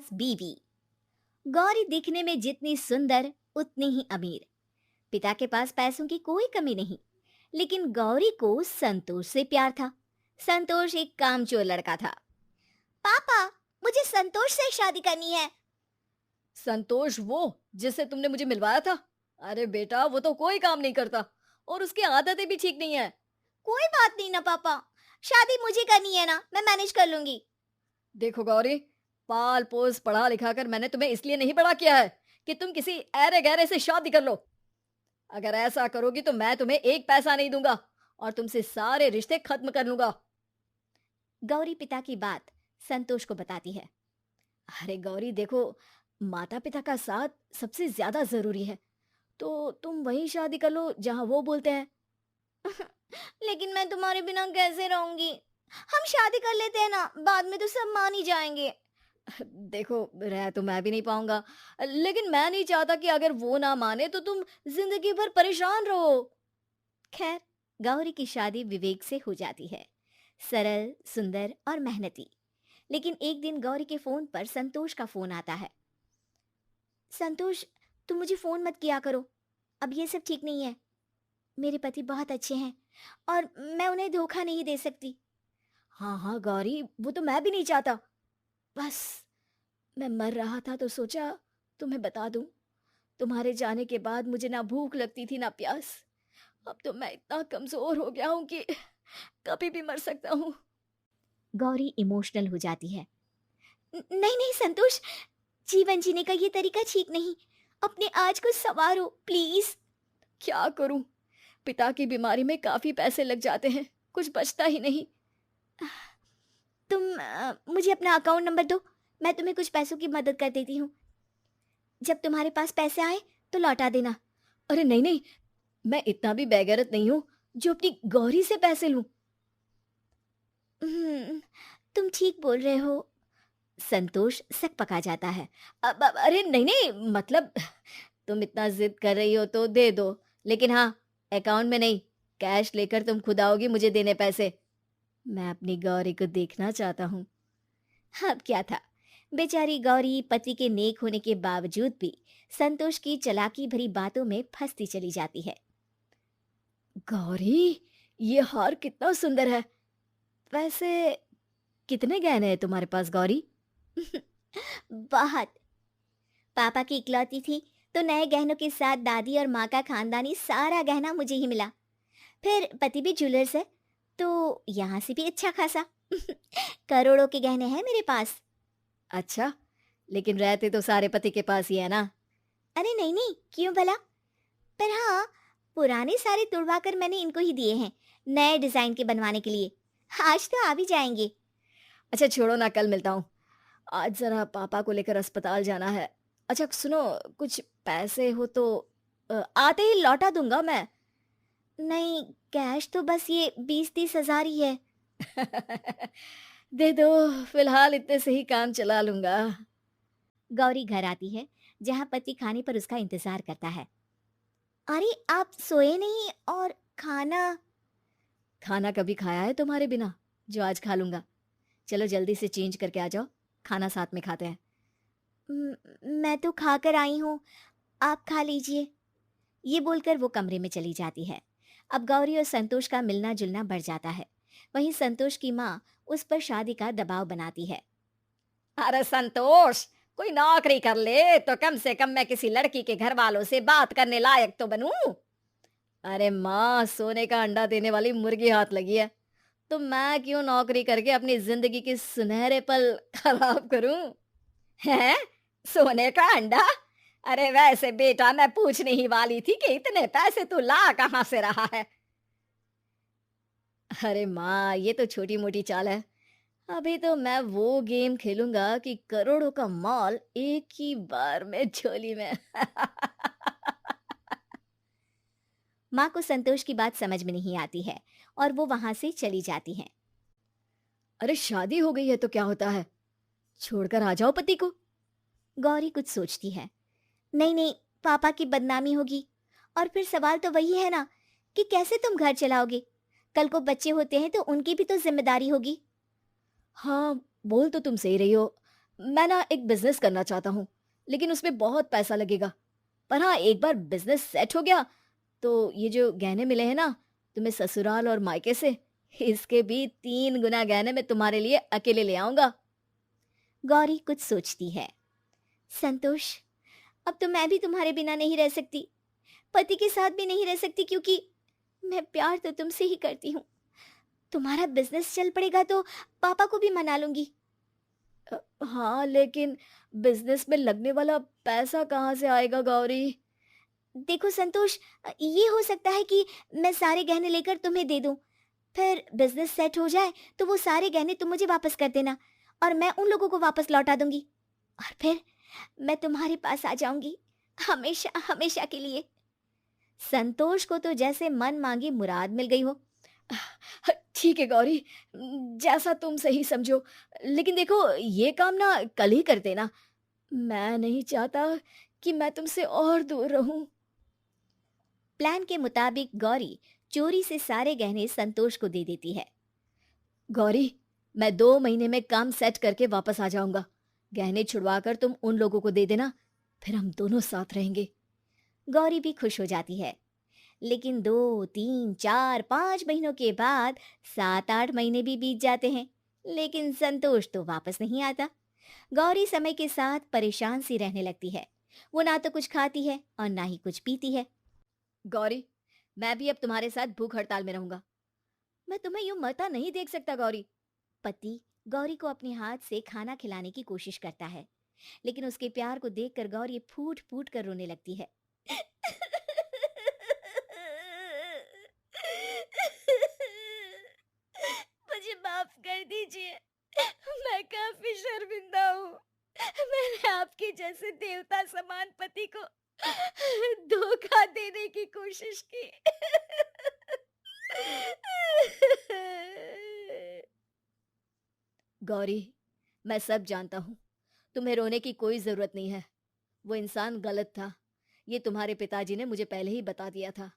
पास बीवी। गौरी दिखने में जितनी सुंदर उतनी ही अमीर। पिता के पास पैसों की कोई कमी नहीं, लेकिन गौरी को संतोष से प्यार था। संतोष एक कामचोर लड़का था। पापा, मुझे संतोष से शादी करनी है। संतोष वो जिससे तुमने मुझे मिलवाया था? अरे बेटा, वो तो कोई काम नहीं करता और उसकी आदतें भी ठीक नहीं है। कोई बात नहीं ना पापा, शादी मुझे करनी है ना, मैं मैनेज कर लूंगी। देखो गौरी, पाल पोस पढ़ा लिखा कर मैंने तुम्हें इसलिए नहीं बड़ा किया है कि तुम किसी ऐरे गहरे से शादी कर लो। अगर ऐसा करोगी तो मैं तुम्हें एक पैसा नहीं दूंगा और तुमसे सारे रिश्ते खत्म कर लूंगा। गौरी पिता की बात संतोष को बताती है। अरे गौरी देखो, माता पिता का साथ सबसे ज्यादा जरूरी है, तो तुम वही शादी कर लो जहां वो बोलते हैं। लेकिन मैं तुम्हारे बिना कैसे रहूंगी? हम शादी कर लेते हैं ना, बाद में तो सब मान ही जाएंगे। देखो, रह तो मैं भी नहीं पाऊंगा, लेकिन मैं नहीं चाहता कि अगर वो ना माने तो तुम जिंदगी भर परेशान रहो। खैर, गौरी की शादी विवेक से हो जाती है। सरल, सुंदर और मेहनती। लेकिन एक दिन गौरी के फोन पर संतोष का फोन आता है। संतोष, तुम मुझे फोन मत किया करो, अब ये सब ठीक नहीं है। मेरे पति बहुत अच्छे हैं और मैं उन्हें धोखा नहीं दे सकती। हाँ हाँ गौरी, वो तो मैं भी नहीं चाहता। बस मैं मर रहा था तो सोचा तुम्हें बता दूं। तुम्हारे जाने के बाद मुझे ना भूख लगती थी ना प्यास। अब तो मैं इतना कमजोर हो गया हूं कि कभी भी मर सकता हूँ। गौरी इमोशनल हो जाती है। नहीं नहीं संतोष, जीवन जीने का ये तरीका ठीक नहीं। अपने आज को संवारो प्लीज। क्या करूं, पिता की बीमारी में काफी पैसे लग जाते हैं, कुछ बचता ही नहीं। तुम मुझे अपना अकाउंट नंबर दो, मैं तुम्हें कुछ पैसों की मदद कर देती हूँ। जब तुम्हारे पास पैसे आए तो लौटा देना। अरे नहीं नहीं, मैं इतना भी बेगैरत नहीं हूं जो अपनी गौरी से पैसे लूं। तुम ठीक बोल रहे हो। संतोष सक पका जाता है। अरे नहीं नहीं, मतलब तुम इतना जिद कर रही हो तो दे दो, लेकिन हाँ, अकाउंट में नहीं, कैश लेकर तुम खुद आओगी मुझे देने पैसे। मैं अपनी गौरी को देखना चाहता हूँ। अब क्या था, बेचारी गौरी पति के नेक होने के बावजूद भी संतोष की चालाकी भरी बातों में फंसती चली जाती है। गौरी, ये हार कितना सुंदर है। वैसे कितने गहने हैं तुम्हारे पास गौरी? बहुत। पापा की इकलौती थी तो नए गहनों के साथ दादी और माँ का खानदानी सारा गहना मुझे ही मिला। फिर पति भी ज्वेलर्स है, तो यहाँ से भी अच्छा खासा। करोड़ों के गहने हैं मेरे पास। अच्छा, लेकिन रहते तो सारे पति के पास ही है ना। अरे नहीं नहीं, क्यों भला? पर हाँ, पुराने सारे तुड़वा कर मैंने इनको ही दिए हैं, नए डिजाइन के बनवाने के लिए। आज तो आ भी जाएंगे। अच्छा छोड़ो ना, कल मिलता हूँ। आज जरा पापा को लेकर अस्पताल जाना है। अच्छा सुनो, कुछ पैसे हो तो आते ही लौटा दूंगा मैं। नहीं, कैश तो बस ये 20-30 हजार ही है। दे दो, फिलहाल इतने से ही काम चला लूंगा। गौरी घर आती है, जहाँ पति खाने पर उसका इंतजार करता है। अरे आप सोए नहीं, और खाना? खाना कभी खाया है तुम्हारे बिना जो आज खा लूंगा? चलो जल्दी से चेंज करके आ जाओ, खाना साथ में खाते हैं। मैं तो खा कर आई हूँ, आप खा लीजिए। ये बोलकर वो कमरे में चली जाती है। अब गौरी और संतोष का मिलना जुलना बढ़ जाता है। वहीं संतोष की माँ उस पर शादी का दबाव बनाती है। अरे संतोष, कोई नौकरी कर ले तो कम से कम मैं किसी लड़की के घर वालों से बात करने लायक तो बनूं। अरे माँ, सोने का अंडा देने वाली मुर्गी हाथ लगी है, तो मैं क्यों नौकरी करके अपनी जिंदगी के सुनहरे पल खराब करूं? हैं? सोने का अंडा? अरे वैसे बेटा, मैं पूछने ही वाली थी कि इतने पैसे तू ला कहां से रहा है। अरे माँ, ये तो छोटी मोटी चाल है। अभी तो मैं वो गेम खेलूंगा कि करोड़ों का माल एक ही बार में झोली में। माँ को संतोष की बात समझ में नहीं आती है और वो वहां से चली जाती है। अरे शादी हो गई है तो क्या होता है, छोड़कर आ जाओ पति को। गौरी कुछ सोचती है। नहीं नहीं, पापा की बदनामी होगी, और फिर सवाल तो वही है ना कि कैसे तुम घर चलाओगे? कल को बच्चे होते हैं तो उनकी भी तो जिम्मेदारी होगी। हाँ, बोल तो तुम सही रही हो, मैं ना एक बिजनेस करना चाहता हूँ, लेकिन उसमें बहुत पैसा लगेगा। पर हाँ, एक बार बिजनेस सेट हो गया तो ये जो गहने मिले हैं ना तुम्हें ससुराल और मायके से, इसके भी 3 गुना गहने मैं तुम्हारे लिए अकेले ले आऊंगा। गौरी कुछ सोचती है। संतोष, अब तो मैं भी तुम्हारे बिना नहीं रह सकती, पति के साथ भी नहीं रह सकती, क्योंकि मैं प्यार तो तुमसे ही करती हूँ। तुम्हारा बिजनेस चल पड़ेगा तो पापा को भी मना लूंगी। हाँ, लेकिन बिजनेस में लगने वाला पैसा कहाँ से आएगा गौरी? देखो संतोष, ये हो सकता है कि मैं सारे गहने लेकर तुम्हें दे दूं, फिर बिजनेस सेट हो जाए तो वो सारे गहने तुम मुझे वापस कर देना और मैं उन लोगों को वापस लौटा दूंगी, और फिर मैं तुम्हारे पास आ जाऊंगी, हमेशा हमेशा के लिए। संतोष को तो जैसे मन मांगी मुराद मिल गई हो। ठीक है गौरी, जैसा तुम सही समझो। लेकिन देखो, ये काम ना कल ही कर देना। मैं नहीं चाहता कि मैं तुमसे और दूर रहूं। प्लान के मुताबिक गौरी चोरी से सारे गहने संतोष को दे देती है। गौरी, मैं 2 महीने में काम सेट करके वापस आ जाऊंगा। गहने छुड़वा कर तुम उन लोगों को दे देना, फिर हम दोनों साथ रहेंगे। गौरी भी खुश हो जाती है। लेकिन 2, 3, 4, 5 महीनों के बाद 7, 8 महीने भी बीत जाते हैं, लेकिन संतोष तो वापस नहीं आता। गौरी समय के साथ परेशान सी रहने लगती है। वो ना तो कुछ खाती है और ना ही कुछ पीती है। गौरी, मैं भी अब तुम्हारे साथ भूख हड़ताल में रहूंगा। मैं तुम्हें यूं मरता नहीं देख सकता गौरी। पति गौरी को अपने हाथ से खाना खिलाने की कोशिश करता है, लेकिन उसके प्यार को देखकर गौरी फूट फूट कर रोने लगती है। मुझे माफ कर दीजिए, मैं काफी शर्मिंदा हूँ। मैंने आपके जैसे देवता समान पति को धोखा देने की कोशिश की। गौरी, मैं सब जानता हूँ। तुम्हें रोने की कोई जरूरत नहीं है। वो इंसान गलत था, ये तुम्हारे पिताजी ने मुझे पहले ही बता दिया था।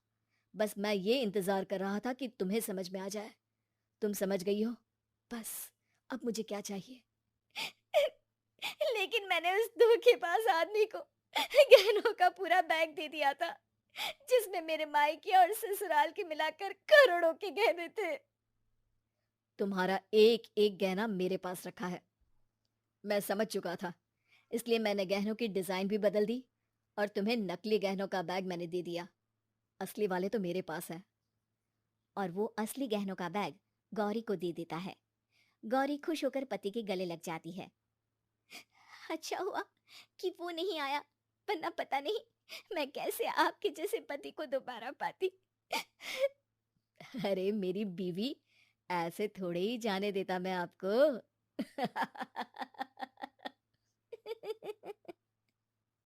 बस मैं ये इंतजार कर रहा था कि तुम्हें समझ में आ जाए। तुम समझ गई हो। बस अब मुझे क्या चाहिए? लेकिन मैंने उस धोखेबाज आदमी को गहनों का पूरा बैग दे दिया था, जिसमें मेरे मायके और ससुराल के मिलाकर करोड़ों के गहने थे। तुम्हारा एक एक गहना मेरे पास रखा है। मैं समझ चुका था, इसलिए मैंने गहनों की डिजाइन भी बदल दी और तुम्हें नकली गहनों का बैग मैंने दे दिया। असली वाले तो मेरे पास है। और वो असली गहनों का बैग गौरी को दे देता है। गौरी खुश होकर पति के गले लग जाती है। अच्छा हुआ कि वो नहीं आया, वरना पता नहीं मैं कैसे आपके जैसे पति को दोबारा पाती। अरे मेरी बीवी, ऐसे थोड़े ही जाने देता मैं आपको।